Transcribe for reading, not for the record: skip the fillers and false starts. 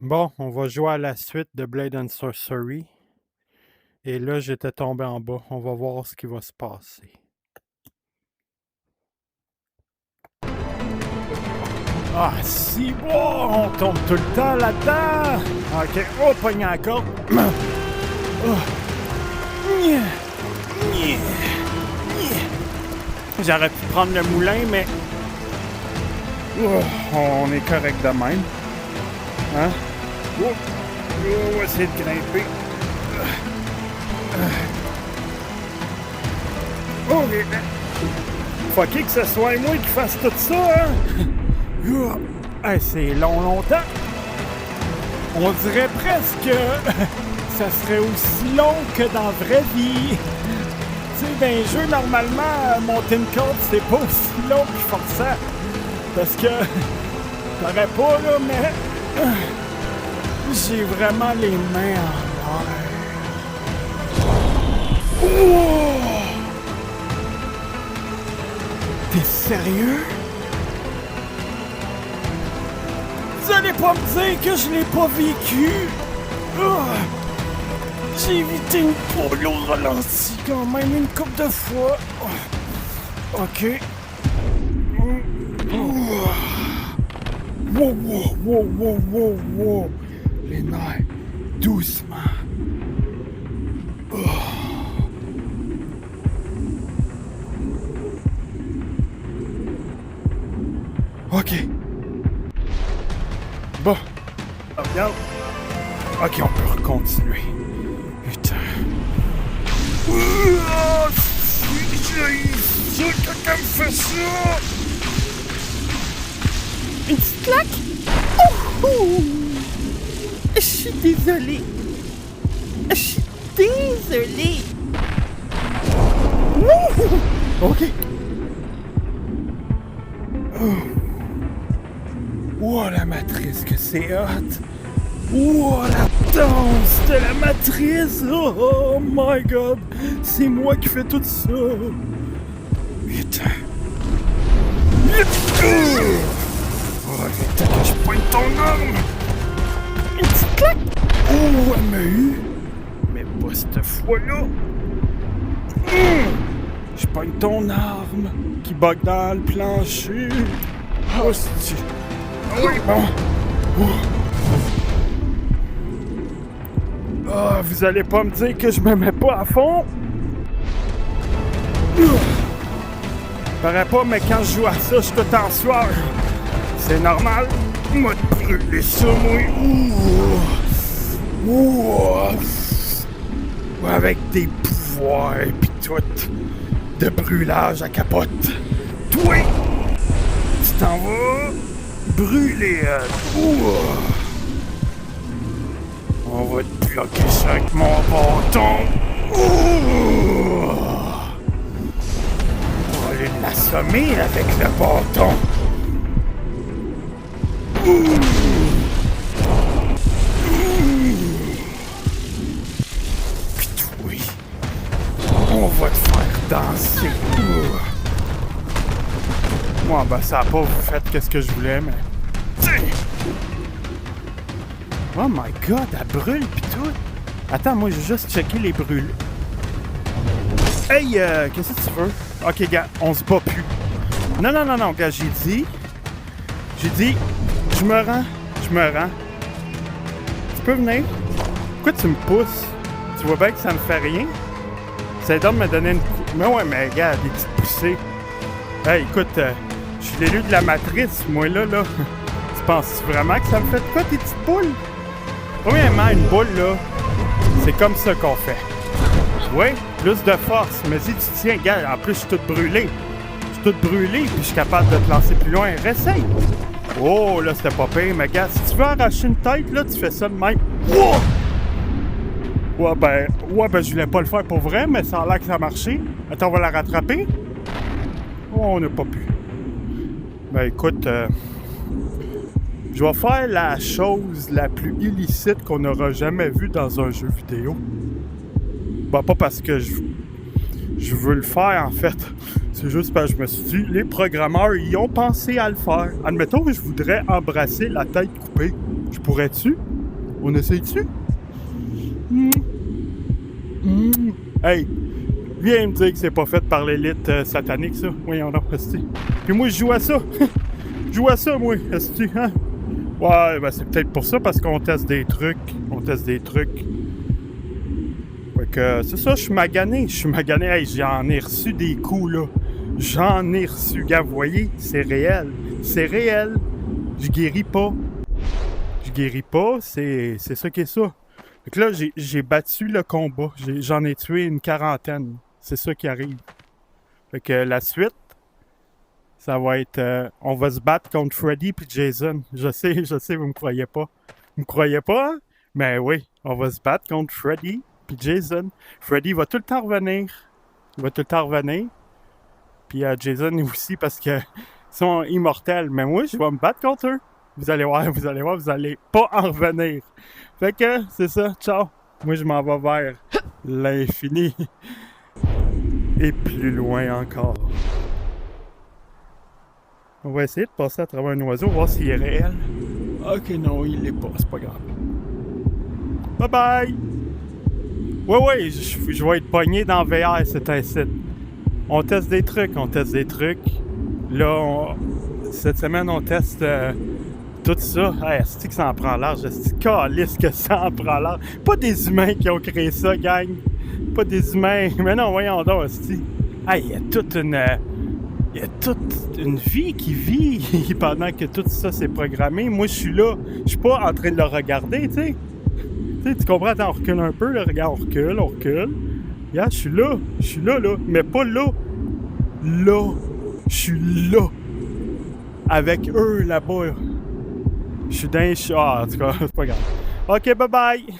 Bon, on va jouer à la suite de Blade and Sorcery. Et là, j'étais tombé en bas. On va voir ce qui va se passer. Ah, si bon, on tombe tout le temps là-dedans. Ok, oh, pogne la corde. Oh. Nya, nya, nya. J'aurais pu prendre le moulin, mais on est correct de même. Hein? Oh, on va essayer de grimper. Oh, fucké que ce soit moi qui fasse tout ça, hein? Hey, c'est longtemps. On dirait presque que ça serait aussi long que dans la vraie vie. Tu sais, dans les jeux, normalement, monter une corde, c'est pas aussi long que forçant. Parce que, t'aurais pas, là, mais j'ai vraiment les mains en l'air. Oh! T'es sérieux? Vous allez pas me dire que je l'ai pas vécu? Oh! J'ai évité une pole au ralenti quand même une couple de fois. Oh. Ok. Wow, wow, wow, wow, wow, wow. Les nerfs. Doucement. Oh. Ok. Bon. Regarde. Ok, on peut recontinuer. Putain. J'ai quelqu'un me fait ça! Une petite claque? Oh! Je suis désolée. Je suis désolée. Ok. Oh, la matrice que c'est hot! Oh, la danse de la matrice! Oh my god! C'est moi qui fais tout ça! Putain! Oh, putain, que je pointe ton arme! Une petite claque? Oh, elle m'a eu! Mais pas cette fois-là! Je pogne ton arme qui bug dans le plancher! Oh, c'est... Oui, bon! Ah, vous allez pas me dire que je me mets pas à fond? Paraît pas, mais quand je joue à ça, je suis tout en sueur. C'est normal. Moi de brûler ça, moi. Avec des pouvoirs pis tout. De brûlage à capote. Toi, tu t'en vas brûler. On va te bloquer ça avec mon bâton. On va aller l'assommer avec le bâton. Puis oui, on va te faire danser. Moi, ben ça a pas fait qu'est-ce que je voulais, mais... Oh my god, elle brûle pis tout. Attends, moi, j'ai juste checké les brûles. Hey, qu'est-ce que tu veux? Ok, gars, on se bat plus. Non, gars, j'ai dit, je me rends. Tu peux venir? Pourquoi tu me pousses? Tu vois bien que ça me fait rien? C'est donc de me donner une... Mais ouais, mais gars, des petites poussées. Hey, écoute, je suis l'élu de la matrice, moi, là. Tu penses vraiment que ça me fait de quoi, tes petites poules? Premièrement, une boule, là, c'est comme ça qu'on fait. Oui, plus de force. Mais si tu tiens, gars, en plus, je suis tout brûlé. Puis je suis capable de te lancer plus loin. Réessaye! Oh, là, c'était pas pire, mais gars, si tu veux arracher une tête, là, tu fais ça de même. Oh! Ouais, ben, je voulais pas le faire pour vrai, mais ça a l'air que ça a marché. Attends, on va la rattraper. Oh, on n'a pas pu. Ben, écoute, je vais faire la chose la plus illicite qu'on aura jamais vue dans un jeu vidéo. Ben, pas parce que je veux le faire, en fait. C'est juste parce que je me suis dit, les programmeurs, ils ont pensé à le faire. Admettons que je voudrais embrasser la tête coupée. Je pourrais-tu? On essaye-tu? Hey, viens me dire que c'est pas fait par l'élite satanique, ça. Voyons donc, esti. Puis moi, je joue à ça. Je joue à ça, moi, esti, hein? Ouais, ben c'est peut-être pour ça, parce qu'on teste des trucs. Fait que, c'est ça, je suis magané. Hey, j'en ai reçu des coups, là. J'en ai reçu, gars, vous voyez? C'est réel. Je guéris pas. C'est ça qui est ça. Fait que là, j'ai battu le combat. J'en ai tué une 40aine. C'est ça qui arrive. Fait que la suite, ça va être... on va se battre contre Freddy puis Jason. Je sais, vous me croyez pas. Hein? Mais oui, on va se battre contre Freddy puis Jason. Freddy va tout le temps revenir. Puis Jason aussi parce que sont immortels. Mais moi, je vais me battre contre eux. Vous allez voir, vous allez pas en revenir. Fait que, c'est ça, ciao. Moi, je m'en vais vers l'infini. Et plus loin encore. On va essayer de passer à travers un oiseau, voir s'il est réel. Ok, non, il l'est pas, c'est pas grave. Bye bye! Ouais, je vais être pogné dans VR, c'est un site. On teste des trucs. Là, cette semaine, on teste tout ça. Hey, est-ce que ça en prend large? Est-ce que ça en prend large? Pas des humains qui ont créé ça, gang. Pas des humains. Mais non, voyons donc, est-ce hey, il y a toute une vie qui vit pendant que tout ça c'est programmé. Moi, je suis là. Je suis pas en train de le regarder, tu sais. Tu comprends? Attends, on recule un peu, là. Regarde, on recule. Regarde, je suis là. Mais pas là. Là. Je suis là. Avec eux, là-bas. Je suis dans... Ah, en tout cas, c'est pas grave. OK, bye-bye!